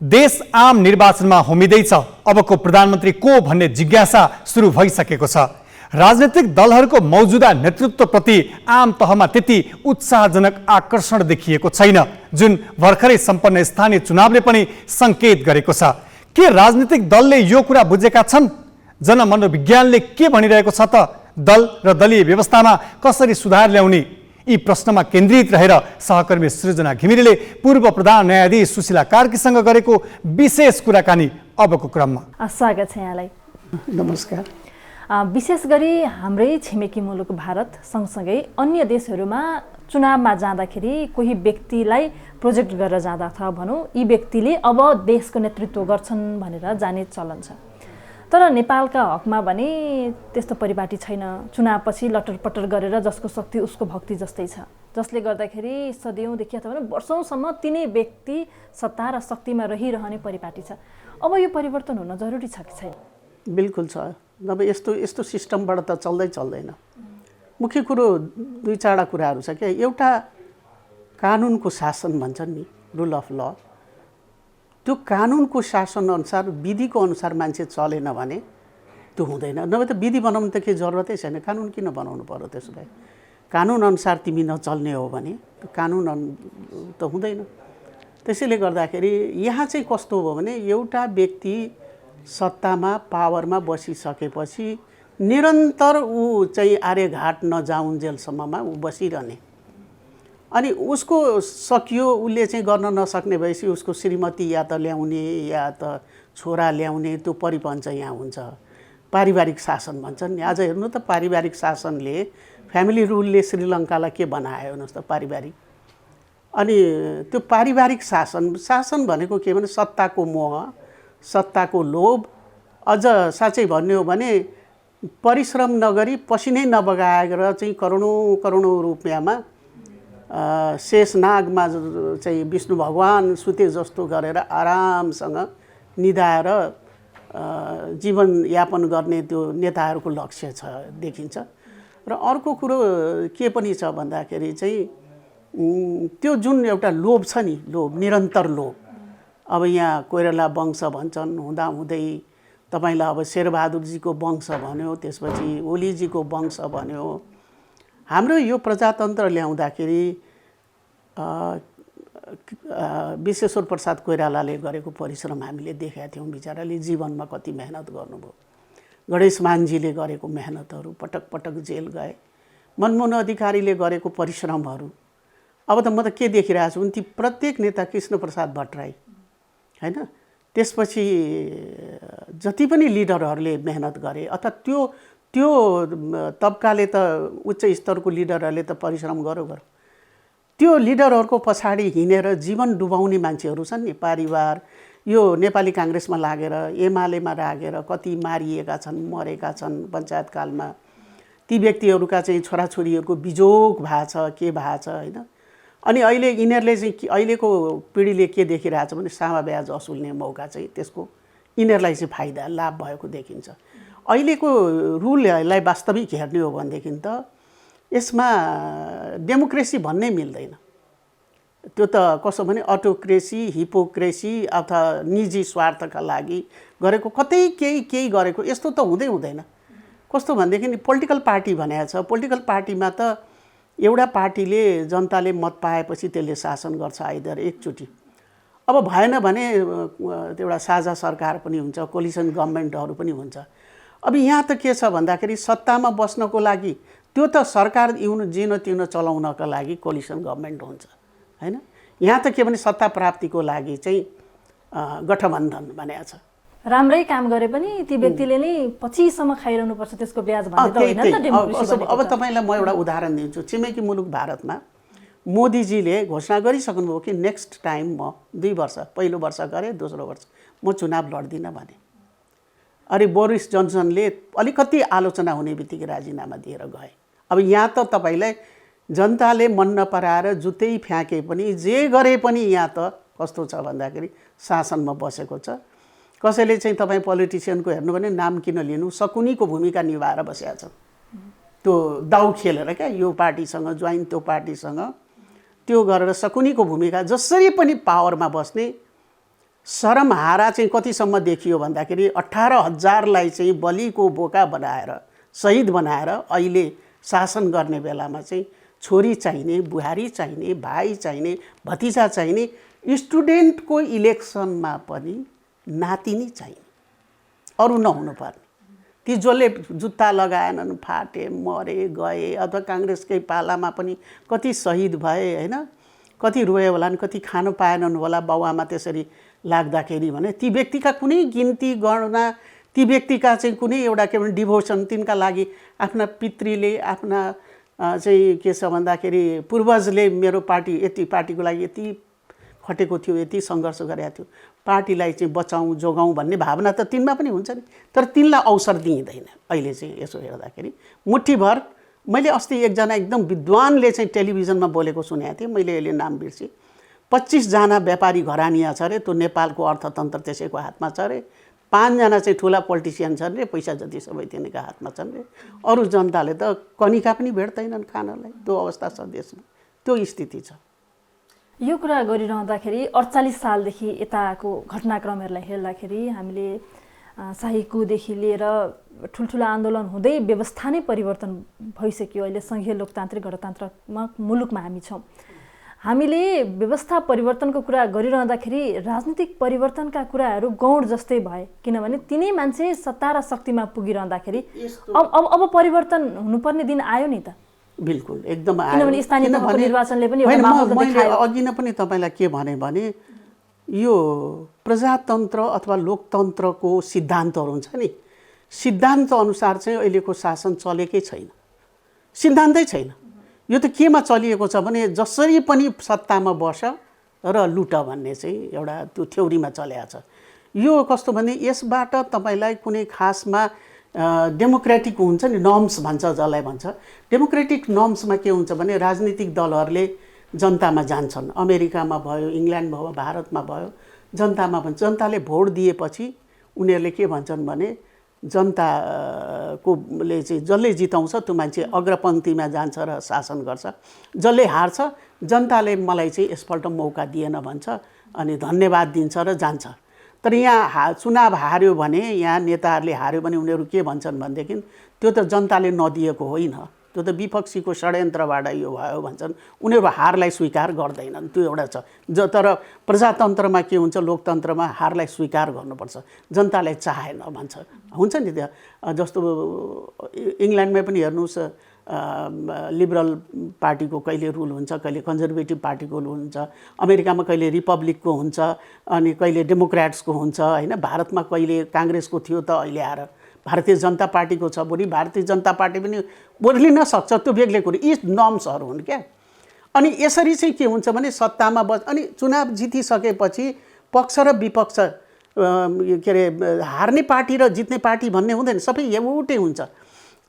देश आम निर्वाचनमा होमिँदैछ। अबको प्रधानमन्त्री को भन्ने जिज्ञासा सुरु भइसकेको छ। राजनीतिक दलहरूको मौजुदा नेतृत्वप्रति आम तहमा त्यति उत्साहजनक आकर्षण देखिएको छैन, जुन भर्खरै सम्पन्न स्थानीय चुनावले पनि संकेत गरेको छ। के राजनीतिक दलले यो कुरा बुझेका छन्? जनमनोविज्ञानले के भनिरहेको छ त? दल र दलीय व्यवस्थामा कसरी सुधार ल्याउने? यी प्रश्नमा केन्द्रित रहेर सहकर्मी सृजना घिमिरेले पूर्व प्रधान न्यायाधीश सुशीला कार्कीसँग गरेको विशेष कुराकानी अबको क्रममा। स्वागत छ यहाँलाई। नमस्कार। विशेष गरी हाम्रै छिमेकी मुलुक भारत सँगसँगै अन्य देशहरूमा चुनावमा जाँदाखेरि कोही व्यक्तिलाई प्रोजेक्ट गरेर जाँदा अथवा भनौँ यी व्यक्तिले अब देशको नेतृत्व गर्छन् भनेर जाने चलन छ। तर नेपालका हकमा भने त्यस्तो परिपाटी छैन। चुनावपछि लटरपटर गरेर जसको शक्ति उसको भक्ति जस्तै छ, जसले गर्दाखेरि सदैवदेखि अथवा वर्षौँसम्म तिनै व्यक्ति सत्ता र शक्तिमा रहिरहने परिपाटी छ। अब यो परिवर्तन हुन जरुरी छ कि छैन? बिल्कुल छ। अब यस्तो सिस्टमबाट त चल्दैन। मुख्य कुरो दुई चारवटा कुराहरू छ क्या। एउटा कानुनको शासन भन्छन् नि, रुल अफ ल। त्यो कानुनको शासन अनुसार विधिको अनुसार मान्छे चलेन भने त्यो हुँदैन। नभए त विधि बनाउनु त केही जरुरतै छैन। कानुन किन बनाउनु पर्यो? त्यसो भए कानुन अनुसार तिमी नचल्ने हो भने कानुन त हुँदैन। त्यसैले गर्दाखेरि यहाँ चाहिँ कस्तो हो भने एउटा व्यक्ति सत्तामा पावरमा बसिसकेपछि निरन्तर ऊ चाहिँ आर्यघाट नजाउन्जेलसम्ममा ऊ बसिरहने। अनि उसको सकियो, उसले चाहिँ गर्न नसक्ने भएपछि उसको श्रीमती या त ल्याउने या त छोरा ल्याउने त्यो परिपञ्च यहाँ हुन्छ। पारिवारिक शासन भन्छन् नि। आज हेर्नु त पारिवारिक शासनले, फ्यामिली रुलले श्रीलङ्कालाई के बनायो हेर्नुहोस् त, पारिवारिक। अनि त्यो पारिवारिक शासन भनेको के भने सत्ताको मोह, सत्ताको लोभ। अझ साँच्चै भन्ने हो भने परिश्रम नगरी पसिनै नबगाएर चाहिँ करोडौँ रुपियाँमा शेषनागमा चाहिँ विष्णु भगवान सुते जस्तो गरेर आरामसँग निधाएर जीवनयापन गर्ने त्यो नेताहरूको लक्ष्य छ देखिन्छ। र अर्को कुरो के पनि छ भन्दाखेरि चाहिँ त्यो जुन एउटा लोभ छ नि, लोभ, निरन्तर लोभ। अब यहाँ कोइराला वंश भन्छन्, हुँदाहुँदै तपाईँलाई अब शेरबहादुरजीको वंश भन्यो, त्यसपछि ओलीजीको वंश भन्यो। हाम्रो यो प्रजातन्त्र ल्याउँदाखेरि विश्वेश्वर प्रसाद कोइरालाले गरेको परिश्रम हामीले देखेका थियौँ। बिचराले जीवनमा कति मेहनत गर्नुभयो। गणेश मानजीले गरेको मेहनतहरू, पटक पटक जेल गए। मनमोहन अधिकारीले गरेको परिश्रमहरू। अब त म त के देखिरहेको छु भने ती प्रत्येक नेता, कृष्णप्रसाद भट्टराई हैन, त्यसपछि जति पनि लिडरहरूले मेहनत गरे अथवा त्यो तबकाले त उच्च स्तरको लिडरहरूले त परिश्रम गर्यो। त्यो लिडरहरूको पछाडि हिँडेर जीवन डुबाउने मान्छेहरू छन् नि। परिवार यो नेपाली काङ्ग्रेसमा लागेर, एमालेमा लागेर कति मारिएका छन्, मरेका छन् पञ्चायतकालमा। ती व्यक्तिहरूका चाहिँ छोराछोरीहरूको बिजोग भएको छ, के भएको छ हैन। अनि अहिले यिनीहरूले चाहिँ अहिलेको पिँढीले के देखिरहेछ भने सामा ब्याज असुल्ने मौका चाहिँ त्यसको यिनीहरूलाई चाहिँ फाइदा लाभ भएको देखिन्छ। अहिलेको रुललाई वास्तविक हेर्ने हो भनेदेखि त यसमा डेमोक्रेसी भन्नै मिल्दैन। त्यो त कसो भने अटोक्रेसी, हिपोक्रेसी अथवा निजी स्वार्थका लागि गरेको, कतै केही गरेको, यस्तो त हुँदैन। कस्तो भनेदेखि पोलिटिकल पार्टी भनेको छ। पोलिटिकल पार्टीमा त एउटा पार्टीले जनताले मत पाएपछि त्यसले शासन गर्छ आइदर एकचोटि। अब भएन भने एउटा साझा सरकार पनि हुन्छ, कोलिसन गभर्मेन्टहरू पनि हुन्छ। अब यहाँ त के छ भन्दाखेरि सत्तामा बस्नको लागि त्यो त सरकार जिन तिन चलाउनका लागि कोलिसन गभर्मेन्ट हुन्छ हैन। यहाँ त के भने सत्ता प्राप्तिको लागि चाहिँ गठबन्धन भनेको छ। राम्रै काम गरे पनि ती व्यक्तिले नै पछिसम्म खाइरहनु पर्छ त्यसको ब्याज भन्ने त होइन नि त डेमोक्रेसी। अब तपाईँलाई म एउटा उदाहरण दिन्छु। छिमेकी मुलुक भारतमा मोदीजीले घोषणा गरिसक्नुभयो कि नेक्स्ट टाइम म 2 वर्ष, पहिलो वर्ष गरेँ, दोस्रो वर्ष म चुनाव लड्दिनँ भने। अरे बोरिस जोन्सनले अलिकति आलोचना हुने बित्तिकै राजीनामा दिएर गए। अब यहाँ त तपाईँलाई जनताले मन नपराएर जुतै फ्याँके पनि, जे गरे पनि यहाँ त कस्तो छ भन्दाखेरि शासनमा बसेको छ। कसैले चाहिँ तपाईँ पोलिटिसियनको हेर्नु भने नाम किन लिनु, शकुनीको भूमिका निभाएर बसेका छन्। त्यो दाउ खेलेर क्या, यो पार्टीसँग जोइन त्यो पार्टीसँग त्यो गरेर शकुनीको भूमिका, जसरी पनि पावरमा बस्ने सरमहारा चाहिँ कतिसम्म देखियो भन्दाखेरि 18,000लाई चाहिँ बलिको बोका बनाएर शहीद बनाएर अहिले शासन गर्ने बेलामा चाहिँ छोरी चाहिने, बुहारी चाहिने, भाइ चाहिने, भतिजा चाहिने, स्टुडेन्टको इलेक्सनमा पनि नातिनी चाहिने, अरू नहुनुपर्ने। ती जसले जुत्ता लगाएनन्, फाटे, मरे, गए, अथवा काङ्ग्रेसकै पालामा पनि कति शहीद भए होइन, कति रोए होलान्, कति खान पाएनन् होला बाउआमा त्यसरी लाग्दाखेरि भने ती व्यक्तिका कुनै गिन्ती गणना, ती व्यक्तिका चाहिँ कुनै एउटा के भने डिभोसन, तिनका लागि आफ्ना पितृले, आफ्ना चाहिँ के छ भन्दाखेरि पूर्वजले मेरो पार्टी यति पार्टीको लागि यति खटेको थियो, यति सङ्घर्ष गरेको थियो, पार्टीलाई चाहिँ बचाउँ जोगाउँ भन्ने भावना त तिनमा पनि हुन्छ नि। तर तिनलाई अवसर दिइँदैन अहिले चाहिँ। यसो हेर्दाखेरि मुठीभर, मैले अस्ति एकजना एकदम विद्वानले चाहिँ टेलिभिजनमा बोलेको सुनेको थिएँ, मैले अहिले नाम बिर्सेँ। 25 जना व्यापारी घरानिया छ अरे, त्यो नेपालको अर्थतन्त्र त्यसैको हातमा छ अरे। 5 जना चाहिँ ठुला पोलिटिसियन छन् रे, पैसा जति सबै तिनीका हातमा छन् रे। अरू जनताले त कनिका पनि भेट्दैनन् खानलाई। त्यो अवस्था छ देशमा, त्यो स्थिति छ। यो कुरा गरिरहँदाखेरि 48 सालदेखि यताको घटनाक्रमहरूलाई हेर्दाखेरि हामीले शाही कुदेखि लिएर ठुल्ठुला आन्दोलन हुँदै व्यवस्था नै परिवर्तन भइसक्यो। अहिले सङ्घीय लोकतान्त्रिक गणतन्त्रात्मक मुलुकमा हामी छौँ। हामीले व्यवस्था परिवर्तनको कुरा गरिरहँदाखेरि राजनीतिक परिवर्तनका कुराहरू गौण जस्तै भए, किनभने तिनै मान्छे सत्ता र शक्तिमा पुगिरहँदाखेरि अब परिवर्तन हुनुपर्ने दिन आयो नि त। बिल्कुल एकदम आयो। किनभने स्थानीय तहको निर्वाचनले पनि होइन, मैले अघि नै पनि तपाईँलाई के भने यो प्रजातन्त्र अथवा लोकतन्त्रको सिद्धान्तहरू हुन्छ नि, सिद्धान्त अनुसार चाहिँ अहिलेको शासन चलेकै छैन, सिद्धान्तै छैन। यो त केमा चलिएको छ भने जसरी पनि सत्तामा बस र लुट भन्ने चाहिँ एउटा त्यो थ्योरीमा चलेको छ। यो कस्तो भने यसबाट तपाईँलाई कुनै खासमा डेमोक्रेटिक हुन्छ नि, नर्म्स भन्छ जसलाई भन्छ। डेमोक्रेटिक नर्म्समा के हुन्छ भने राजनीतिक दलहरूले जनतामा जान्छन्। अमेरिकामा भयो, इङ्ल्यान्ड भयो, भारतमा भयो, जनतामा भन्छ। जनताले भोट दिएपछि उनीहरूले के भन्छन् भने जनताकोले चाहिँ जसले जिताउँछ त्यो मान्छे अग्रपङ्क्तिमा जान्छ र शासन गर्छ। जसले हार्छ जनताले मलाई चाहिँ यसपल्ट मौका दिएन भन्छ अनि धन्यवाद दिन्छ र जान्छ। तर यहाँ चुनाव हार्यो भने, यहाँ नेताहरूले हार्यो भने उनीहरू के भन्छन् भनेदेखि त्यो त जनताले नदिएको होइन, त्यो त विपक्षीको षड्यन्त्रबाट यो भयो भन्छन्। उनीहरू हारलाई स्वीकार गर्दैनन्, त्यो एउटा छ। तर प्रजातन्त्रमा के हुन्छ, लोकतन्त्रमा हारलाई स्वीकार गर्नुपर्छ, जनताले चाहेन भन्छ, हुन्छ नि। त्यो जस्तो इङ्ल्यान्डमै पनि हेर्नुहोस्, लिबरल पार्टीको कहिले रुल हुन्छ, कहिले कन्जर्भेटिभ पार्टीको रुल हुन्छ, अमेरिकामा कहिले रिपब्लिकको हुन्छ, अनि कहिले डेमोक्रेट्सको हुन्छ होइन। भारतमा कहिले काङ्ग्रेसको थियो त अहिले आएर भारतीय जनता पार्टीको छ, भोलि भारतीय जनता पार्टी पनि बदलिन सक्छ, त्यो बेग्लै कुरो। यी नर्म्सहरू हुन् क्या। अनि यसरी चाहिँ के हुन्छ भने सत्तामा अनि चुनाव जितिसकेपछि पक्ष र विपक्ष के अरे हार्ने पार्टी र जित्ने पार्टी भन्ने हुँदैन, सबै एउटै हुन्छ।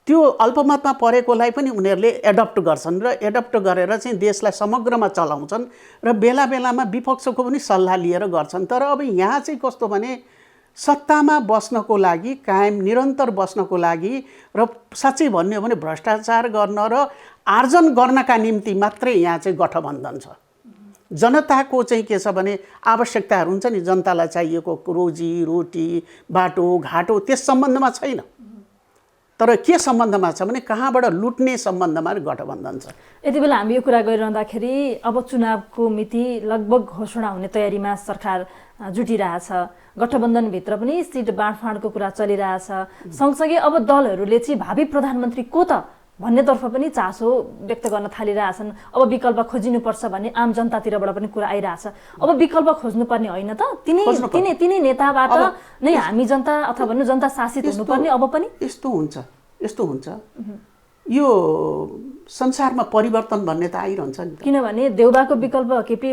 त्यो अल्पमतमा परेकोलाई पनि उनीहरूले एडप्ट गर्छन् र एडप्ट गरेर चाहिँ देशलाई समग्रमा चलाउँछन् र बेला बेलामा विपक्षको पनि सल्लाह लिएर गर्छन्। तर अब यहाँ चाहिँ कस्तो भने सत्तामा बस्नको लागि, कायम निरन्तर बस्नको लागि र साँच्चै भन्ने हो भने भ्रष्टाचार गर्न र आर्जन गर्नका निम्ति मात्रै यहाँ चाहिँ गठबन्धन छ। जनताको चाहिँ के छ भने आवश्यकताहरू हुन्छ नि, जनतालाई चाहिएको रोजी रोटी, बाटो घाटो, त्यस सम्बन्धमा छैन। तर के सम्बन्धमा छ भने कहाँबाट लुट्ने सम्बन्धमा गठबन्धन छ। यति बेला हामी यो कुरा गरिरहँदाखेरि अब चुनावको मिति लगभग घोषणा हुने तयारीमा सरकार जुटिरहेछ। गठबन्धनभित्र पनि सिट बाँडफाँडको कुरा चलिरहेछ। सँगसँगै अब दलहरूले चाहिँ भावी प्रधानमन्त्री को त भन्नेतर्फ पनि चासो व्यक्त गर्न थालिरहेछन्। अब विकल्प खोजिनुपर्छ भन्ने आम जनतातिरबाट पनि कुरा आइरहेछ। अब विकल्प खोज्नुपर्ने होइन त, तिनै नेताबाट नै हामी जनता अथवा भन्नु जनता शासित हुनुपर्ने अब पनि यस्तो हुन्छ। यो संसारमा परिवर्तन भन्ने त आइरहन्छ नि। किनभने देउबाको विकल्प केपी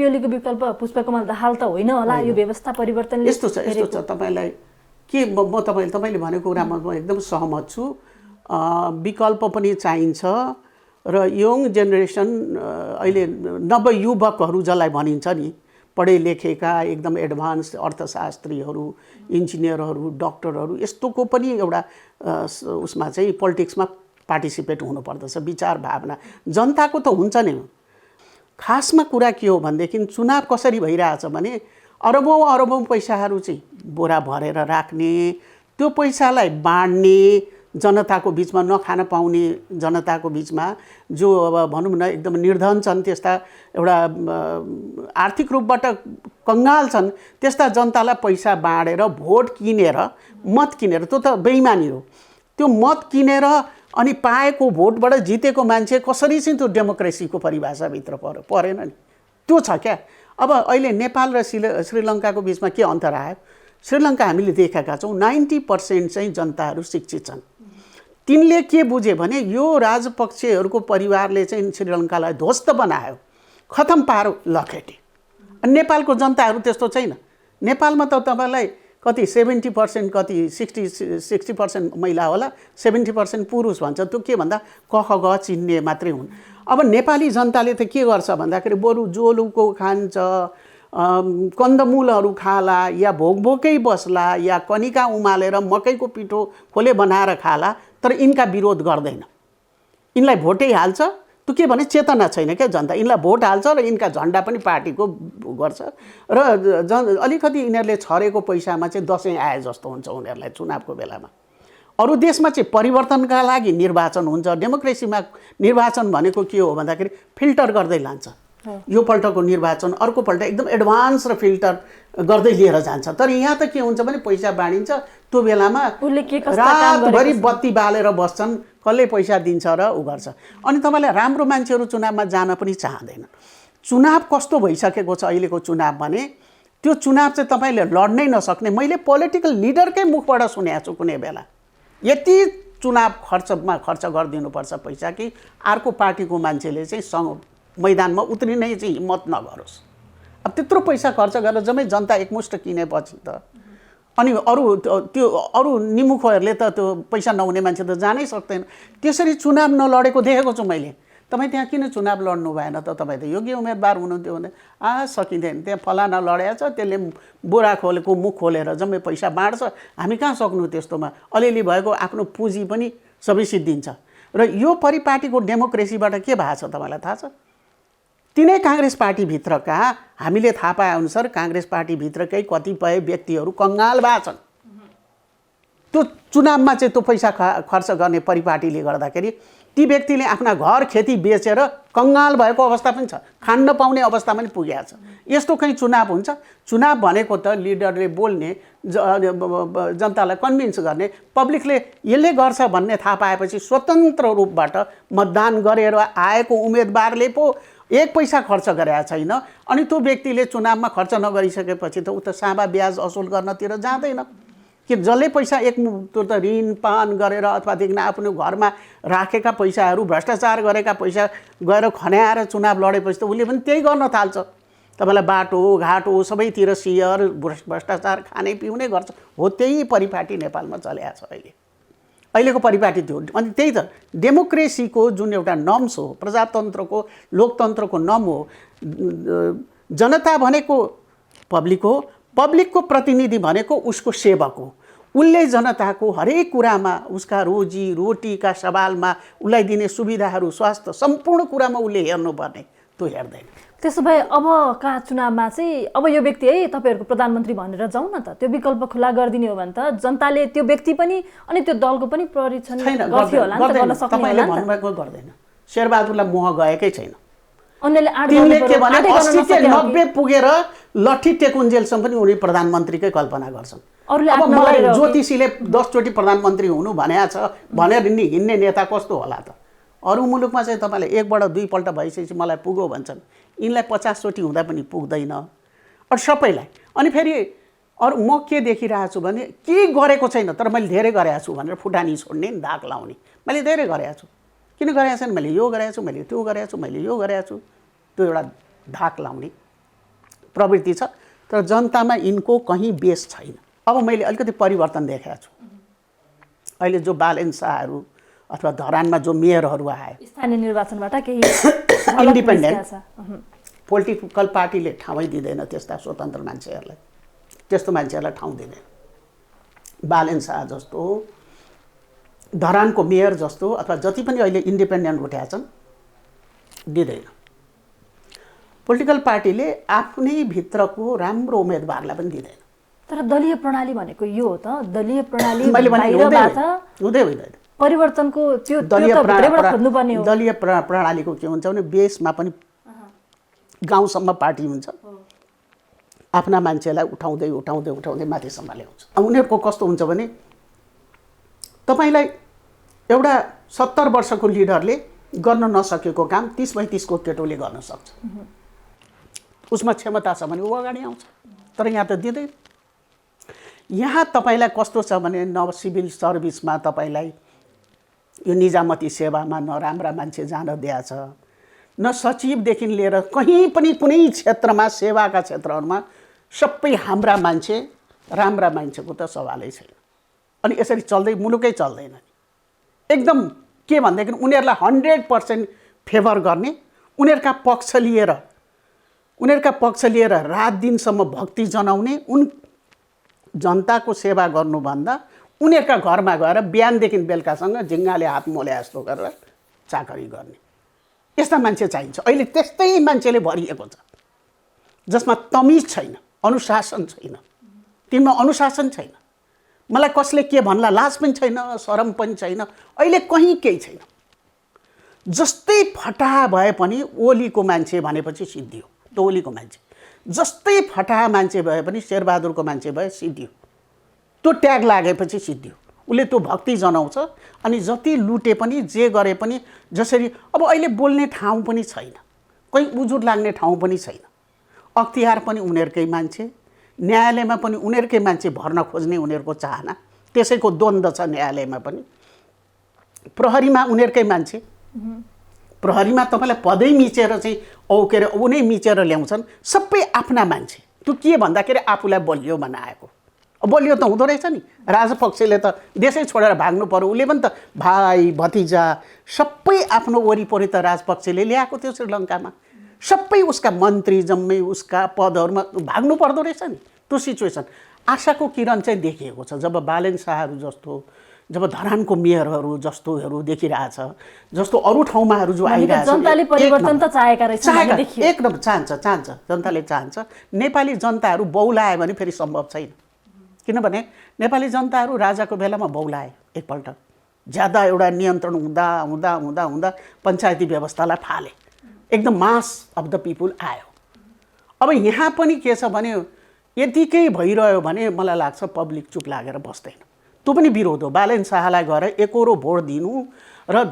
ओलीको विकल्प पुष्पकमल दाहाल त होइन होला। यो व्यवस्था परिवर्तनले यस्तो छ। तपाईँलाई के म तपाईँले भनेको कुरामा म एकदम सहमत छु। विकल्प पनि चाहिन्छ र यङ जेनेरेसन अहिले नवयुवकहरू जसलाई भनिन्छ नि, पढे लेखेका एकदम एडभान्स अर्थशास्त्रीहरू, इन्जिनियरहरू, डक्टरहरू, यस्तोको पनि एउटा उसमा चाहिँ पोलिटिक्समा पार्टिसिपेट हुनुपर्दछ। विचार भावना जनताको त हुन्छ नै। खासमा कुरा के हो भनेदेखि चुनाव कसरी भइरहेछ भने अरबौँ अरबौँ पैसाहरू चाहिँ बोरा भरेर राख्ने, त्यो पैसालाई बाँड्ने, जनताको बिचमा नखान पाउने जनताको बिचमा जो अब भनौँ न एकदम निर्धन छन्, त्यस्ता एउटा आर्थिक रूपबाट कङ्गाल छन्, त्यस्ता जनतालाई पैसा बाँडेर भोट किनेर मत किनेर, त्यो त बेइमानी हो। त्यो मत किनेर अनि पाएको भोटबाट जितेको मान्छे कसरी चाहिँ त्यो डेमोक्रेसीको परिभाषाभित्र परेन नि, त्यो छ क्या। अब अहिले नेपाल र श्रीलङ्काको बिचमा के अन्तर आयो? श्रीलङ्का हामीले देखेका छौँ 90% चाहिँ जनताहरू शिक्षित छन्। तिनले के बुझे भने यो राजपक्षहरूको परिवारले चाहिँ श्रीलङ्कालाई ध्वस्त बनायो, खतम पारो लखेटे। नेपालको जनताहरू त्यस्तो छैन। नेपालमा त तपाईँलाई कति 70% कति 60% महिला होला, 70% पुरुष भन्छ। त्यो के भन्दा क ख ग चिन्ने मात्रै हुन्। अब नेपाली जनताले त के गर्छ भन्दाखेरि बरु जोलुको खान्छ, कन्दमूलहरू खाला, या भोकभोकै बस्ला, या कनिका उमालेर मकैको पिठो खोले बनाएर खाला, तर यिनका विरोध गर्दैन। यिनलाई भोटै हाल्छ। त्यो के भने चेतना छैन क्या जनता। यिनलाई भोट हाल्छ र यिनका झन्डा पनि पार्टीको गर्छ र अलिकति यिनीहरूले छरेको पैसामा चाहिँ दसैँ आए जस्तो हुन्छ उनीहरूलाई चुनावको बेलामा। अरू देशमा चाहिँ परिवर्तनका लागि निर्वाचन हुन्छ। डेमोक्रेसीमा निर्वाचन भनेको के हो भन्दाखेरि फिल्टर गर्दै लान्छ। यो पल्टको निर्वाचन अर्कोपल्ट एकदम एडभान्स र फिल्टर गर्दै लिएर जान्छ। तर यहाँ त के हुन्छ भने पैसा बाँडिन्छ, त्यो बेलामा रातभरि बत्ती बालेर बस्छन्, कसले पैसा दिन्छ र उ गर्छ। अनि तपाईँलाई राम्रो मान्छेहरू चुनावमा जान पनि चाहँदैनन्। चुनाव कस्तो भइसकेको छ अहिलेको चुनाव भने, त्यो चुनाव चाहिँ तपाईँले लड्नै नसक्ने। मैले पोलिटिकल लिडरकै मुखबाट सुनेको छु कुनै बेला, यति चुनाव खर्च गरिदिनुपर्छ पैसा कि अर्को पार्टीको मान्छेले चाहिँ मैदानमा उत्रिनै चाहिँ हिम्मत नगरोस्। अब त्यत्रो पैसा खर्च गरेर जम्मै जनता एकमुष्ट किनेपछि त अनि अरू निमुखहरूले त त्यो पैसा नहुने मान्छे त जानै सक्दैन। त्यसरी चुनाव नलडेको देखेको छु मैले। तपाईँ त्यहाँ किन चुनाव लड्नु भएन त? तपाईँ त योग्य उम्मेदवार हुनुहुन्थ्यो भने सकिँदैन। त्यहाँ फलाना लडेको छ, त्यसले बोरा खोलेको मुख खोलेर जम्मै पैसा बाँड्छ। हामी कहाँ सक्नु त्यस्तोमा? अलिअलि भएको आफ्नो पुँजी पनि सबै सिद्धिन्छ। र यो परिपाटीको डेमोक्रेसीबाट के भएको छ तपाईँलाई थाहा छ? तिनै काङ्ग्रेस पार्टीभित्रका हामीले थाहा पाएअनुसार काङ्ग्रेस पार्टीभित्रकै कतिपय व्यक्तिहरू कङ्गाल भए छन्। त्यो चुनावमा चाहिँ त्यो पैसा खर्च गर्ने परिपाटीले गर्दाखेरि ती व्यक्तिले आफ्ना घर खेती बेचेर कङ्गाल भएको अवस्था पनि छ, खान नपाउने अवस्था पनि पुगेको छ। यस्तो कहीँ चुनाव हुन्छ? चुनाव भनेको त लिडरले बोल्ने, जनतालाई कन्भिन्स गर्ने, पब्लिकले यसले गर्छ भन्ने थाहा पाएपछि स्वतन्त्र रूपबाट मतदान गरेर आएको उम्मेदवारले पो एक पैसा खर्च गरेका छैन। अनि त्यो व्यक्तिले चुनावमा खर्च नगरिसकेपछि त उ त साँबा ब्याज असुल गर्नतिर जाँदैन कि जसले पैसा त्यो त ऋण पान गरेर अथवादेखि आफ्नो घरमा राखेका पैसाहरू भ्रष्टाचार गरेका पैसा गएर खन्याएर चुनाव लडेपछि त उसले पनि त्यही गर्न थाल्छ। तपाईँलाई बाटो घाटो सबैतिर सेयर भ्रष्टाचार खाने पिउने गर्छ। हो त्यही परिपाटी नेपालमा चलेको छ अहिलेको परिपाटी थियो। अनि त्यही त डेमोक्रेसीको जुन एउटा नम्स हो, प्रजातन्त्रको लोकतन्त्रको नम हो। जनता भनेको पब्लिक हो, पब्लिकको प्रतिनिधि भनेको उसको सेवक हो। उसले जनताको हरेक कुरामा, उसका रोजी रोटीका सवालमा उसलाई दिने सुविधाहरू, स्वास्थ्य, सम्पूर्ण कुरामा उसले हेर्नुपर्ने, त्यो हेर्दैन। त्यसो भए अबका चुनावमा चाहिँ अब यो व्यक्ति है तपाईँहरूको प्रधानमन्त्री भनेर जाउँ न त, त्यो विकल्प खुला गरिदिने हो भने त जनताले त्यो व्यक्ति पनि अनि त्यो दलको पनि परीक्षण गर्थ्यो होला नि त, गर्न सक्ने होला नि त। भन्नुभएको गर्दैन। शेरबहादुरलाई मोह गएकै छैन। अन्यले 90 पुगेर लट्ठी टेकुन्जेलसम्म पनि उनी प्रधानमन्त्रीकै कल्पना गर्छन्। अब मलाई ज्योतिषीले 10 चोटि प्रधानमन्त्री हुनु भनेको छ भनेर हिँड्ने नेता कस्तो होला त? अरू मुलुकमा चाहिँ तपाईँले 1बाट 2 पल्ट भइसकेपछि मलाई पुग्यो भन्छन्। यिनलाई 50 चोटि हुँदा पनि पुग्दैन। अरू सबैलाई। अनि फेरि अरू म के देखिरहेको छु भने के गरेको छैन, तर मैले धेरै गरेको छु भनेर फुटानी छोड्ने, धाक लाउने। मैले धेरै गरेको छु। किन गरेको छैन? मैले यो गरेको छु, मैले त्यो गरेको छु, मैले यो गरेको छु। त्यो एउटा धाक लाउने प्रवृत्ति छ। तर जनतामा यिनको कहीँ बेस छैन। अब मैले अलिकति परिवर्तन देखेको छु। अहिले जो बालेन शाहहरू अथवा धरानमा जो मेयरहरू आए स्थानीय निर्वाचनबाट केही इन्डिपेन्डेन्ट पोलिटिकल पार्टीले ठाउँै दिँदैन त्यस्ता स्वतन्त्र मान्छेहरूलाई। त्यस्तो मान्छेहरूलाई ठाउँ दिँदैन। बालेन शाह जस्तो, धरानको मेयर जस्तो अथवा जति पनि अहिले इन्डिपेन्डेन्ट उठेका छन् दिँदैन। पोलिटिकल पार्टीले आफ्नै भित्रको राम्रो उम्मेदवारलाई पनि दिँदैन। तर दलीय प्रणाली भनेको यो हो त, दलीय प्रणाली मैले भने बाहिरबाट हुँदै होइन। परिवर्तनको त्यो दलीय भित्रैबाट खोज्नुपर्ने हो। दलीय प्रणालीको के हुन्छ भने बेसमा पनि गाउँसम्म पार्टी हुन्छ, आफ्ना मान्छेलाई उठाउँदै उठाउँदै उठाउँदै माथिसम्म ल्याउँछ। उनीहरूको कस्तो हुन्छ भने तपाईँलाई एउटा 70 वर्षको लिडरले गर्न नसकेको काम 30-35 को केटोले गर्न सक्छ। उसमा क्षमता छ भने ऊ अगाडि आउँछ। तर यहाँ त दिँदैन। यहाँ तपाईँलाई कस्तो छ भने न सिभिल सर्भिसमा तपाईँलाई यो निजामती सेवामा न राम्रा मान्छे जान दिया छ, न सचिवदेखि लिएर कहीँ पनि कुनै क्षेत्रमा सेवाका क्षेत्रहरूमा सबै हाम्रा मान्छे, राम्रा मान्छेको त सवालै छैन। अनि यसरी चल्दै मुलुकै चल्दैन। एकदम के भनेदेखि उनीहरूलाई 100% फेभर गर्ने, उनीहरूका पक्ष लिएर रात दिनसम्म भक्ति जनाउने, उन जनताको सेवा गर्नुभन्दा उनीहरूका घरमा गएर बिहानदेखि बेलुकासँग झिङ्गाले हात मोले जस्तो गरेर चाकरी गर्ने यस्ता मान्छे चाहिन्छ। अहिले त्यस्तै मान्छेले भरिएको छ जसमा तमिज छैन, अनुशासन छैन। तिनमा अनुशासन छैन। मलाई कसले के भन्ला लाज पनि छैन, शरम पनि छैन। अहिले कहीँ केही छैन। जस्तै फटाहा भए पनि ओलीको मान्छे भनेपछि सिद्धियो, त्यो ओलीको मान्छे। जस्तै फटाहा मान्छे भए पनि शेरबहादुरको मान्छे भए सिद्धियो, त्यो ट्याग लागेपछि सिद्धियो। उसले त्यो भक्ति जनाउँछ। अनि जति लुटे पनि जे गरे पनि, जसरी अब अहिले बोल्ने ठाउँ पनि छैन, कहीँ उजुर लाग्ने ठाउँ पनि छैन। अख्तियार पनि उनीहरूकै मान्छे, न्यायालयमा पनि उनीहरूकै मान्छे भर्न खोज्ने उनीहरूको चाहना, त्यसैको द्वन्द्व छ न्यायालयमा पनि। प्रहरीमा उनीहरूकै मान्छे, प्रहरीमा तपाईँलाई पदै मिचेर चाहिँ के अरे उनै मिचेर ल्याउँछन्। सबै आफ्ना मान्छे। त्यो के भन्दाखेरि आफूलाई बलियो बनाएको। बलियो त हुँदो रहेछ नि। राजपक्षले त देशै छोडेर भाग्नु पर्यो। उसले पनि त भाइ भतिजा सबै आफ्नो वरिपरि त राजपक्षले ल्याएको थियो श्रीलङ्कामा। सबै उसका मन्त्री जम्मै उसका पदहरूमा भाग्नु पर्दो रहेछ नि। त्यो सिचुएसन आशाको किरण चाहिँ देखिएको छ। जब बालेन शाहहरू जस्तो, जब धरानको मेयरहरू जस्तोहरू देखिरहेछ, जस्तो अरू ठाउँमाहरू जो आइरहेछ, जनताले परिवर्तन त चाहेका रहेछन्। एकदम चाहन्छ जनताले चाहन्छ। नेपाली जनताहरू बौलायो भने फेरि सम्भव छैन। किनभने नेपाली जनताहरू राजाको बेलामा बौलाए एकपल्ट। ज्यादा एउटा नियन्त्रण हुँदा हुँदा हुँदा हुँदा पञ्चायती व्यवस्थालाई फाले। एकदम मास अफ द पिपुल आयो। अब यहाँ पनि के छ भने यतिकै भइरह्यो भने मलाई लाग्छ पब्लिक चुप लागेर बस्दैन। त्यो पनि विरोध हो। बालेन शाहलाई गएर एकोरो भोट दिनु र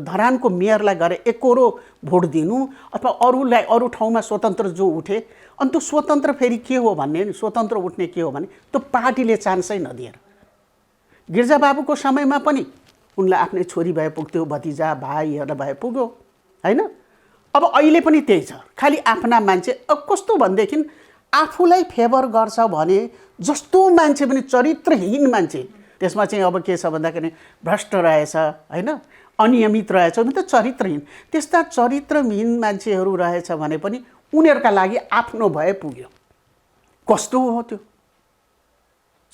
धरानको मेयरलाई गएर एकोरो भोट दिनु, अथवा अरूलाई अरू ठाउँमा स्वतन्त्र जो उठे, अनि त्यो स्वतन्त्र फेरि के हो भन्ने, स्वतन्त्र उठ्ने के हो भने त्यो पार्टीले चान्सै नदिएर। गिर्जाबाबुको समयमा पनि उनलाई आफ्नै छोरी भए पुग्थ्यो, भतिजा भाइहरू भए पुग्यो हैन। अब अहिले पनि त्यही छ, खालि आफ्ना मान्छे। अब कस्तो भनेदेखि आफूलाई फेभर गर्छ भने जस्तो मान्छे पनि चरित्रहीन मान्छे, त्यसमा चाहिँ अब के छ भन्दाखेरि भ्रष्ट रहेछ हैन, अनियमित रहेछ भने त चरित्रहीन। त्यस्ता चरित्रहीन मान्छेहरू रहेछ भने पनि उनीहरूका लागि आफ्नो भए पुग्यो। कस्तो हो त्यो?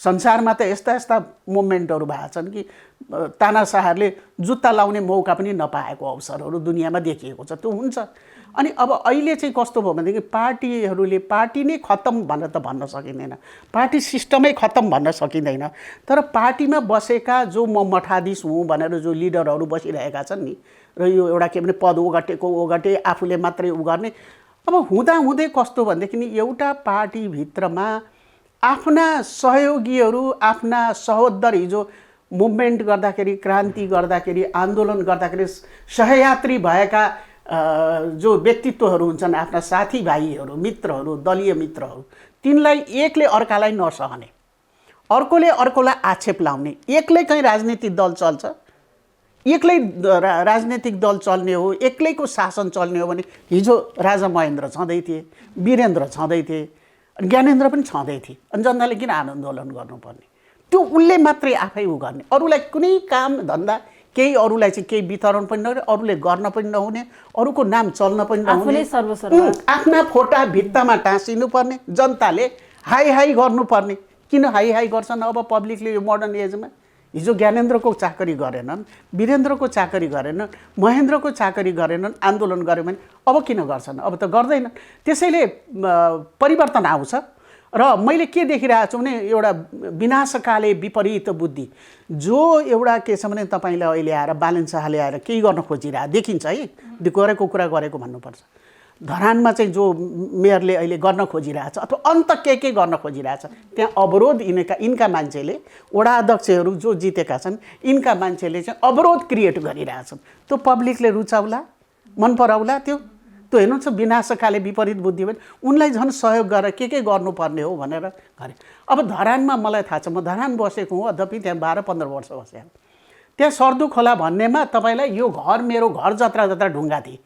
संसारमा त यस्ता यस्ता मोमेन्टहरू भएको छन् कि तानाशाहहरूले जुत्ता लाउने मौका पनि नपाएको अवसरहरू दुनियाँमा देखिएको छ। त्यो हुन्छ। अनि अब अहिले चाहिँ कस्तो भयो भनेदेखि पार्टीहरूले पार्टी नै खत्तम भनेर त भन्न सकिँदैन, पार्टी सिस्टमै खत्तम भन्न सकिँदैन। तर पार्टीमा बसेका जो म मठाधीश हुँ भनेर जो लिडरहरू बसिरहेका छन् नि, र यो एउटा के भने पद ओगटे आफूले मात्रै गर्ने। अब हुँदै कस्तो भनेदेखि एउटा पार्टीभित्रमा आफ्ना सहयोगीहरू, आफ्ना सहोदर हिजो मुभमेन्ट गर्दाखेरि, क्रान्ति गर्दाखेरि, आन्दोलन गर्दाखेरि सहयात्री भएका जो व्यक्तित्वहरू हुन्छन्, आफ्ना साथीभाइहरू, मित्रहरू, दलीय मित्रहरू, तिनलाई एकले अर्कालाई नसहने, अर्कोले अर्कोलाई आक्षेप लाउने, एक्लै कहीँ राजनीतिक दल चल्छ, एक्लै राजनीतिक दल चल्ने हो, एक्लैको शासन चल्ने हो भने हिजो राजा महेन्द्र छँदै थिए, वीरेन्द्र छँदै थिए, ज्ञानेन्द्र पनि छँदै थिए। अनि जनताले किन आन्दोलन गर्नुपर्ने? त्यो उसले मात्रै आफै उ गर्ने, अरूलाई कुनै काम धन्दा केही अरूलाई चाहिँ केही वितरण पनि नगर्ने, अरूले गर्न पनि नहुने, अरूको नाम चल्न पनि नहुने, आफ्ना फोटा भित्तामा टाँसिनु पर्ने, जनताले हाई हाई गर्नुपर्ने। किन हाई हाई गर्छन् अब पब्लिकले यो मोडर्न एजमा? हिजो ज्ञानेन्द्रको चाकरी गरेनन्, वीरेन्द्रको चाकरी गरेनन्, महेन्द्रको चाकरी गरेनन्, आन्दोलन गर्यो भने अब किन गर्छन्? अब त गर्दैन। त्यसैले परिवर्तन आउँछ। र मैले के देखिरहेको छु भने एउटा विनाशकाले विपरीत बुद्धि, जो एउटा के छ भने तपाईँले अहिले आएर बालन शाहले आएर केही गर्न खोजिरहेको देखिन्छ है, गरेको कुरा गरेको भन्नुपर्छ। धरानमा चाहिँ जो मेयरले अहिले गर्न खोजिरहेछ अथवा अन्त के गर्न खोजिरहेछ, त्यहाँ अवरोध यिनका मान्छेले, वडा अध्यक्षहरू जो जितेका छन् यिनका मान्छेले चाहिँ अवरोध क्रिएट गरिरहेछन्। त्यो पब्लिकले रुचाउला, मन पराउला। त्यो हेर्नुहुन्छ विनाशकाले विपरीत बुद्धि भने उनलाई झन् सहयोग गरेर के गर्नुपर्ने हो भनेर गरे। अब धरानमा मलाई थाहा छ, म धरान बसेको हुँ, अद्यपि त्यहाँ 12-15 वर्ष बसेँ। त्यहाँ सर्दु खोला भन्नेमा तपाईँलाई यो घर मेरो घर जत्रा ढुङ्गा थिए।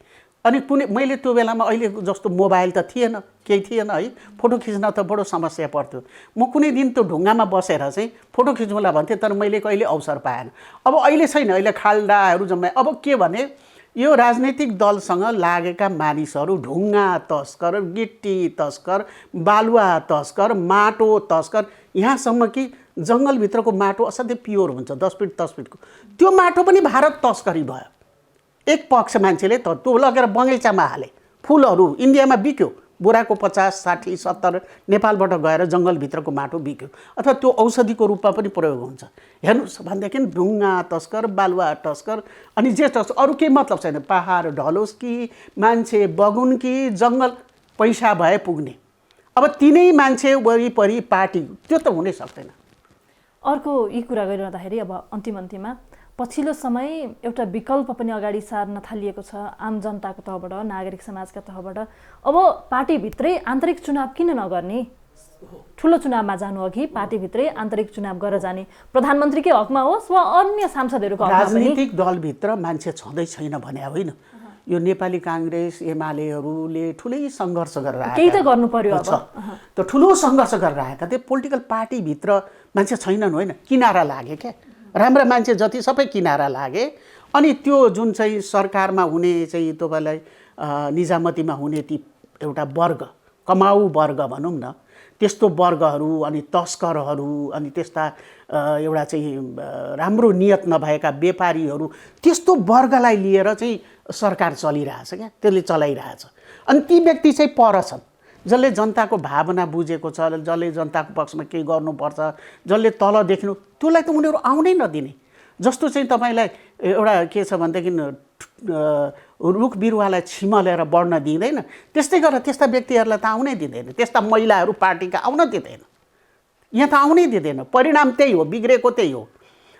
अनि कुनै मैले त्यो बेलामा अहिले जस्तो मोबाइल त थिएन, केही थिएन है, फोटो खिच्न त बडो समस्या पर्थ्यो। म कुनै दिन त्यो ढुङ्गामा बसेर चाहिँ फोटो खिच्नुलाई भन्थेँ, तर मैले कहिले अवसर पाएन। अब अहिले छैन, अहिले खाल्डाहरू जम्मै। अब के भने यो राजनैतिक दलसँग लागेका मानिसहरू ढुङ्गा तस्कर, गिट्टी तस्कर, बालुवा तस्कर, माटो तस्कर, यहाँसम्म कि जङ्गलभित्रको माटो असाध्यै प्योर हुन्छ, 10 फिट 10 फिटको, त्यो माटो पनि भारत तस्करी भयो। एक पक्ष मान्छेले त त्यो लगेर बगैँचामा हाले, फुलहरू इन्डियामा बिक्यो, बोराको 50, 60, 70 नेपालबाट गएर जङ्गलभित्रको माटो बिक्यो, अथवा त्यो औषधिको रूपमा पनि प्रयोग हुन्छ। हेर्नुहोस् भनेदेखि ढुङ्गा तस्कर, बालुवा तस्कर, अनि जे तस्कर, अरू केही मतलब छैन। पहाड ढलोस् कि मान्छे बगुन् कि जङ्गल, पैसा भए पुग्ने। अब तिनै मान्छे वरिपरि पार्टी, त्यो त हुनै सक्दैन। अर्को यी कुरा गरिरहँदाखेरि अब अन्तिममा पछिल्लो समय एउटा विकल्प पनि अगाडि सार्न थालिएको छ आम जनताको तहबाट, नागरिक समाजका तहबाट। अब पार्टीभित्रै आन्तरिक चुनाव किन नगर्ने? ठुलो चुनावमा जानु अघि पार्टीभित्रै आन्तरिक चुनाव गरेर जाने, प्रधानमन्त्रीकै हकमा होस् वा अन्य सांसदहरूको हकमा पनि। राजनीतिक दलभित्र मान्छे छँदै छैन भने होइन। यो नेपाली काङ्ग्रेस एमालेहरूले ठुलै सङ्घर्ष गरेर आएका, केही त गर्नु पर्यो अब। त ठुलो सङ्घर्ष गरेर आएका त्यो पोलिटिकल पार्टीभित्र मान्छे छैनन्, होइन, किनारा लागे क्या, राम्रा मान्छे जति सबै किनारा लागे। अनि त्यो जुन चाहिँ सरकारमा हुने चाहिँ तपाईँलाई निजामतीमा हुने ती एउटा वर्ग, कमाउ वर्ग भनौँ न, त्यस्तो वर्गहरू अनि तस्करहरू अनि त्यस्ता एउटा चाहिँ राम्रो नियत नभएका व्यापारीहरू, त्यस्तो वर्गलाई लिएर चाहिँ सरकार चलिरहेछ क्या, त्यसले चलाइरहेछ। अनि ती व्यक्ति चाहिँ पर छन्, जसले जनताको भावना बुझेको छ, जसले जनताको पक्षमा केही गर्नुपर्छ, जसले तल देख्नु, त्यसलाई त उनीहरू आउनै नदिने। जस्तो चाहिँ तपाईँलाई एउटा के छ भनेदेखि रुख बिरुवालाई छिमलेर बढ्न दिँदैन, त्यस्तै गरेर त्यस्ता व्यक्तिहरूलाई त आउनै दिँदैन, त्यस्ता महिलाहरू पार्टीका आउन दिँदैन, यहाँ त आउनै दिँदैन। परिणाम त्यही हो, बिग्रेको त्यही हो।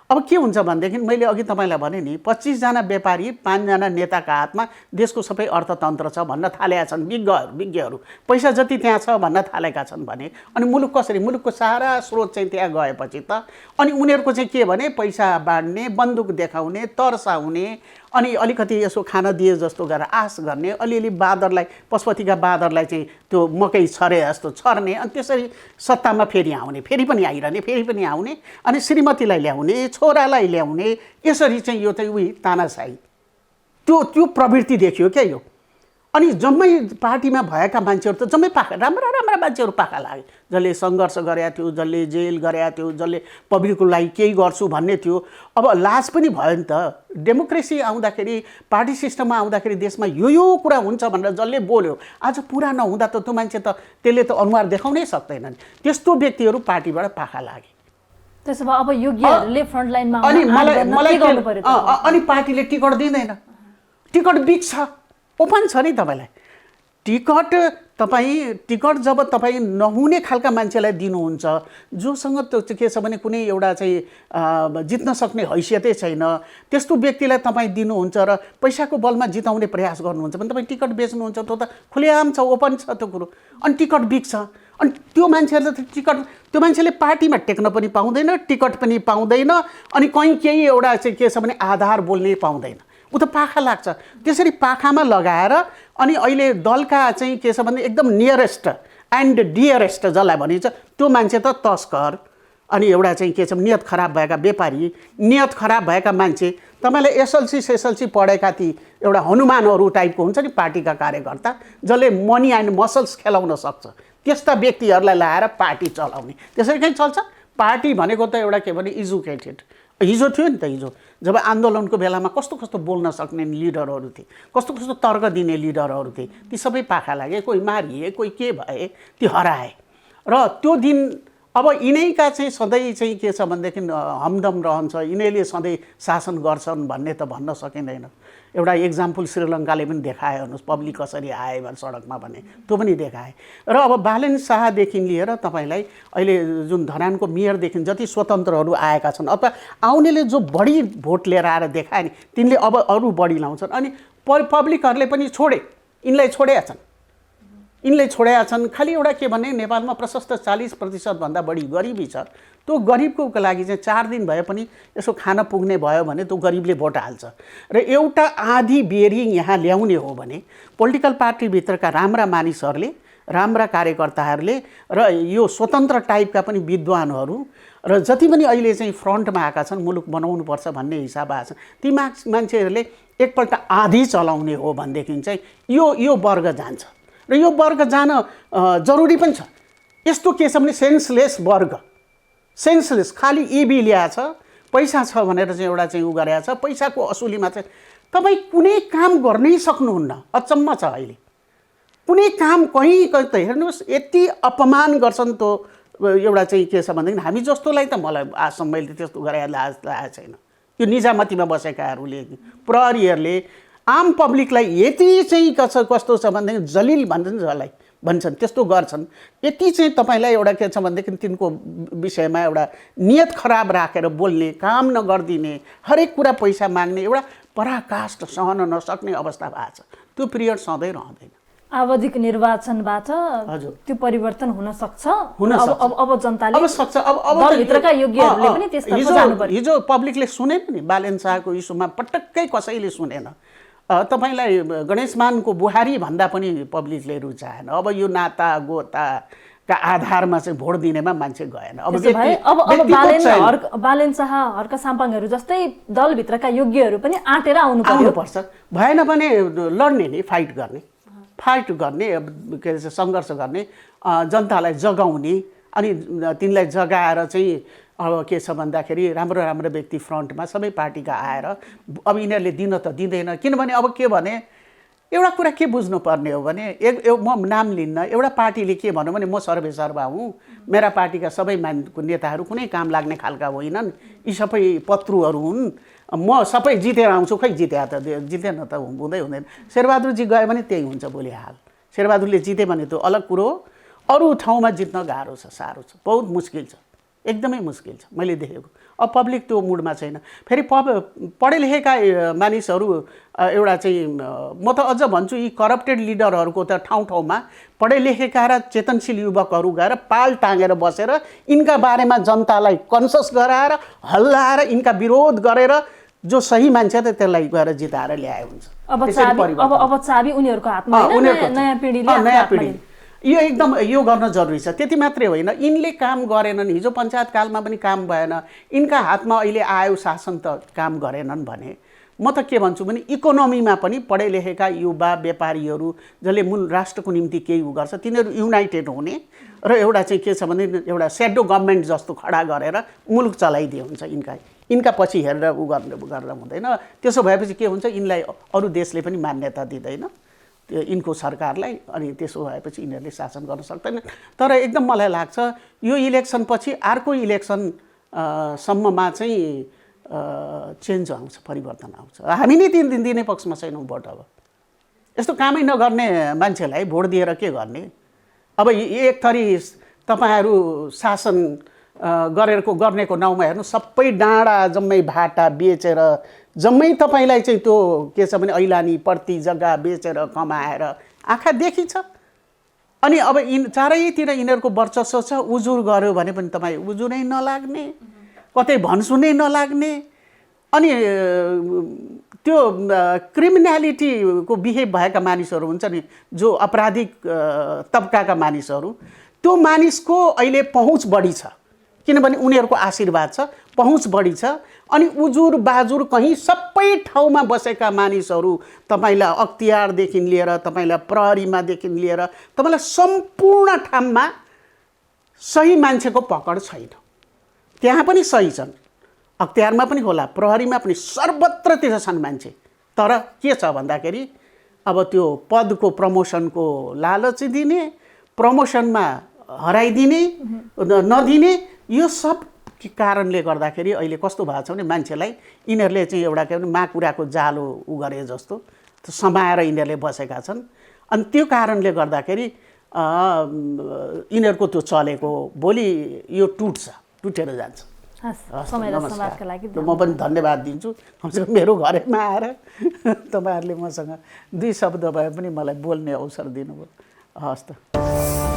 अब के हुन्छ भनेदेखि मैले अघि तपाईँलाई भने नि 25 जना व्यापारी 5 जना नेताका हातमा देशको सबै अर्थतन्त्र छ भन्न थालेका छन् विज्ञहरू, पैसा जति त्यहाँ छ भन्न थालेका छन् भने। अनि मुलुक कसरी, मुलुकको सारा स्रोत चाहिँ त्यहाँ गएपछि त अनि उनीहरूको चाहिँ के भने पैसा बाँड्ने, बन्दुक देखाउने, तर्साउने, अनि अलिकति यसो खान दिए जस्तो गरेर आश गर्ने, अलिअलि बाँदरलाई, पशुपतिका बाँदरलाई चाहिँ त्यो मकै छरे जस्तो छर्ने, अनि त्यसरी सत्तामा फेरि आउने, फेरि पनि आइरहने, फेरि पनि आउने, अनि श्रीमतीलाई ल्याउने, छोरालाई ल्याउने, यसरी चाहिँ यो चाहिँ उही तानाशाही त्यो प्रवृत्ति देखियो क्या यो। अनि जम्मै पार्टीमा भएका मान्छेहरू त जम्मै पाखा, राम्रा मान्छेहरू पाखा लागे, जसले सङ्घर्ष गरेका थियो, जसले जेल गरेका थियो, जसले पब्लिकको लागि केही गर्छु भन्ने थियो। अब लाज पनि भयो नि त, डेमोक्रेसी आउँदाखेरि, पार्टी सिस्टममा आउँदाखेरि देशमा यो कुरा हुन्छ भनेर जसले बोल्यो, आज पुरा नहुँदा त त्यो मान्छे त त्यसले त अनुहार देखाउनै सक्दैनन्। त्यस्तो व्यक्तिहरू पार्टीबाट पाखा लागे। त्यसो भए अब योग्यहरूले फ्रन्टलाइनमा अनि पार्टीले टिकट दिँदैन, टिकट बिग्छ, ओपन छ नि तपाईँलाई टिकट जब तपाईँ नहुने खालका मान्छेलाई दिनुहुन्छ, जोसँग त्यो के छ भने कुनै एउटा चाहिँ जित्न सक्ने हैसियतै छैन, त्यस्तो व्यक्तिलाई तपाईँ दिनुहुन्छ र पैसाको बलमा जिताउने प्रयास गर्नुहुन्छ भने तपाईँ टिकट बेच्नुहुन्छ, त्यो त खुलेआम छ, ओपन छ त्यो कुरो। अनि टिकट बिग्छ, अनि त्यो मान्छेहरूले त त्यो मान्छेले पार्टीमा टेक्न पनि पाउँदैन, टिकट पनि पाउँदैन, अनि कहीँ केही एउटा चाहिँ के छ भने आधार बोल्ने पाउँदैन, ऊ त पाखा लाग्छ। त्यसरी पाखामा लगाएर अनि अहिले दलका चाहिँ के छ भने एकदम नियरेस्ट एन्ड डियरेस्ट जसलाई भनिन्छ त्यो मान्छे त तस्कर, अनि एउटा चाहिँ के छ नियत खराब भएका व्यापारी, नियत खराब भएका मान्छे। तपाईँले एसएलसी पढेका ती एउटा हनुमानहरू टाइपको हुन्छ नि पार्टीका कार्यकर्ता, जसले मनी एन्ड मसल्स खेलाउन सक्छ, त्यस्ता व्यक्तिहरूलाई ल्याएर पार्टी चलाउने। त्यसरी कहीँ चल्छ? पार्टी भनेको त एउटा के भने एजुकेटेड, हिजो थियो नि त, हिजो जब आन्दोलनको बेलामा कस्तो कस्तो बोल्न सक्ने लिडरहरू थिए, कस्तो कस्तो तर्क दिने लिडरहरू थिए, ती सबै पाखा लागे, कोही मारिए, कोही के भए, ती हराए। र त्यो दिन अब यिनैका चाहिँ सधैँ चाहिँ के छ भनेदेखि हमदम रहन्छ, यिनीहरूले सधैँ शासन गर्छन् भन्ने त भन्न सकिँदैन। एउटा इक्जाम्पल श्रीलङ्काले पनि देखाए हेर्नुहोस्, पब्लिक कसरी आए भने सडकमा भने त्यो पनि देखाए। र अब बालेन शाहदेखि लिएर तपाईँलाई अहिले जुन धरानको मेयरदेखि जति स्वतन्त्रहरू आएका छन् अथवा आउनेले जो बढी भोट लिएर आएर देखाए नि तिनले अब अरू बढी लाउँछन्। अनि पब्लिकहरूले पनि छोडे, यिनलाई छोडेका छन्, यिनले छोडेका छन्। खालि एउटा के भने नेपालमा प्रशस्त 40% भन्दा बढी गरिबी छ। त्यो गरिबको लागि चाहिँ 4 दिन भए पनि यसो खान पुग्ने भयो भने त्यो गरिबले भोट हाल्छ। र एउटा आधी बेरी यहाँ ल्याउने हो भने पोलिटिकल पार्टीभित्रका राम्रा मानिसहरूले, राम्रा कार्यकर्ताहरूले र यो स्वतन्त्र टाइपका पनि विद्वानहरू र जति पनि अहिले चाहिँ फ्रन्टमा आएका छन् मुलुक बनाउनुपर्छ भन्ने हिसाब आएको छ, ती मान्छेहरूले एकपल्ट आधी चलाउने हो भनेदेखि चाहिँ यो वर्ग जान्छ। र यो वर्ग जान जरुरी पनि छ। यस्तो के छ भने सेन्सलेस वर्ग, सेन्सलेस, खालि इबी ल्याएछ, पैसा छ भनेर चाहिँ एउटा चाहिँ उ गरेछ, पैसाको असुलीमा चाहिँ तपाईँ कुनै काम गर्नै सक्नुहुन्न। अचम्म छ अहिले कुनै काम कहीँ त हेर्नुहोस् यति अपमान गर्छन्। त्यो एउटा चाहिँ के छ भनेदेखि हामी जस्तोलाई त मलाई आजसम्म मैले त्यस्तो गरे लागेको छैन। यो निजामतीमा बसेकाहरूले, प्रहरीहरूले आम पब्लिकलाई यति चाहिँ कस्तो छ भनेदेखि जलिल भन्छन्, जसलाई भन्छन् त्यस्तो गर्छन्। यति चाहिँ तपाईँलाई एउटा के छ भनेदेखि तिनको विषयमा एउटा नियत खराब राखेर बोल्ने, काम नगरिदिने, हरेक कुरा पैसा माग्ने एउटा पराकाष्ठ सहन नसक्ने अवस्था भएको छ। त्यो पिरियड सधैँ रहँदैन। आवधिक निर्वाचनबाट त्यो परिवर्तन हुन सक्छ। अब जनताले अब सक्छ। अब दलभित्रका योग्यहरूले पनि त्यसतर्फ जानु पर्यो। हिजो पब्लिकले सुने पनि बालेन शाहको इस्युमा पटक्कै कसैले सुनेन। तपाईलाई गणेशमानको बुहारी भन्दा पनि पब्लिकले रुचाएन। अब यो नाता गोताका आधारमा चाहिँ भोट दिनेमा मान्छे गएन। अब बालेन शाह, हर्क साम्पाङहरू जस्तै दलभित्रका योग्यहरू पनि आँटेर आउनुपर्छ। भएन भने लड्ने नि, फाइट गर्ने के अरे सङ्घर्ष गर्ने, जनतालाई जगाउने, अनि तिनलाई जगाएर चाहिँ अब के छ भन्दाखेरि राम्रो राम्रो व्यक्ति फ्रन्टमा सबै पार्टीका आएर अब यिनीहरूले दिन त दिँदैन। किनभने अब के भने एउटा कुरा के बुझ्नुपर्ने हो भने म नाम लिन्न, एउटा पार्टीले के भन्यो भने म सर्वेसर्वा हुँ, मेरा पार्टीका सबै नेताहरू कुनै काम लाग्ने खालका होइनन्, यी सबै पत्रुहरू हुन्, म सबै जितेर आउँछु। खै जितेन त हुँदैन। शेरबहादुरजी गयो भने त्यही हुन्छ भोलि हाल। शेरबहादुरले जिते भने त्यो अलग कुरो हो, अरू ठाउँमा जित्न गाह्रो छ, साह्रो छ, बहुत मुस्किल छ, एकदमै मुस्किल छ मैले देखेको। अब पब्लिक त्यो मुडमा छैन। फेरि पढे लेखेका मानिसहरू एउटा चाहिँ म त अझ भन्छु यी करप्टेड लिडरहरूको त ठाउँ ठाउँमा पढे लेखेका र चेतनशील युवकहरू गएर पाल टाँगेर बसेर यिनका बारेमा जनतालाई कन्सस गराएर हल्लाएर यिनका विरोध गरेर जो सही मान्छे त त्यसलाई गएर जिताएर ल्याए हुन्छ। अब चाबी उनीहरूको हातमा हैन, नयाँ पिढीले यो एकदम यो गर्न जरुरी छ। त्यति मात्रै होइन, यिनले काम गरेनन्, हिजो पञ्चायत कालमा पनि काम भएन, यिनका हातमा अहिले आयो शासन त काम गरेनन् भने म त के भन्छु भने इकोनोमीमा पनि पढे लेखेका युवा व्यापारीहरू जसले मूल राष्ट्रको निम्ति केही उ गर्छ तिनीहरू युनाइटेड हुने र एउटा चाहिँ के छ भने एउटा स्याडो गभर्नमेन्ट जस्तो खडा गरेर मुलुक चलाइदिए हुन्छ। यिनका पछि हेरेर उ गरेर हुँदैन। त्यसो भएपछि के हुन्छ, यिनलाई अरू देशले पनि मान्यता दिँदैन यिनको सरकारलाई, अनि त्यसो भएपछि यिनीहरूले शासन गर्न सक्दैन। तर एकदम मलाई लाग्छ यो इलेक्सन पछि अर्को इलेक्सन सम्ममा चाहिँ चेन्ज आउँछ, परिवर्तन आउँछ। हामी नै दिने पक्षमा छैनौँ भोट। अब यस्तो कामै नगर्ने मान्छेलाई भोट दिएर के गर्ने? अब एक थरी तपाईँहरू शासन गर्नेको नाउँमा हेर्नु सबै डाँडा जम्मै भाटा बेचेर जम्मै तपाईँलाई चाहिँ त्यो के छ भने ऐलानी प्रति जग्गा बेचेर कमाएर आँखा देखिन्छ। अनि अब चारैतिर यिनीहरूको वर्चस्व छ। उजुर गर्यो भने पनि तपाईँ उजुरै नलाग्ने, कतै भन्सुनै नलाग्ने, अनि त्यो क्रिमिनालिटीको बिहेभ भएका मानिसहरू हुन्छ नि, जो अपराधिक तबकाका मानिसहरू, त्यो मानिसको अहिले पहुँच बढी छ किनभने उनीहरूको आशीर्वाद छ, पहुँच बढी छ। अनि उजुर बाजुर कहीँ सबै ठाउँमा बसेका मानिसहरू तपाईँलाई अख्तियारदेखि लिएर तपाईँलाई प्रहरीमादेखि लिएर तपाईँलाई सम्पूर्ण ठाउँमा सही मान्छेको पकड छैन। त्यहाँ पनि सही छन्, अख्तियारमा पनि होला, प्रहरीमा पनि, सर्वत्रतिर छन् मान्छे। तर के छ भन्दाखेरि अब त्यो पदको प्रमोसनको लालच दिने, प्रमोसनमा हराइदिने, नदिने, यो सब कारणले गर्दाखेरि अहिले कस्तो भएको छ भने मान्छेलाई यिनीहरूले चाहिँ एउटा के भने माकुराको जालो उ गरे जस्तो समाएर यिनीहरूले बसेका छन्। अनि त्यो कारणले गर्दाखेरि यिनीहरूको त्यो चलेको भोलि यो टुटेर जान्छ। म पनि धन्यवाद दिन्छु, कमसेकम मेरो घरैमा आएर तपाईँहरूले मसँग 2 शब्द भए पनि मलाई बोल्ने अवसर दिनुभयो। हस् त।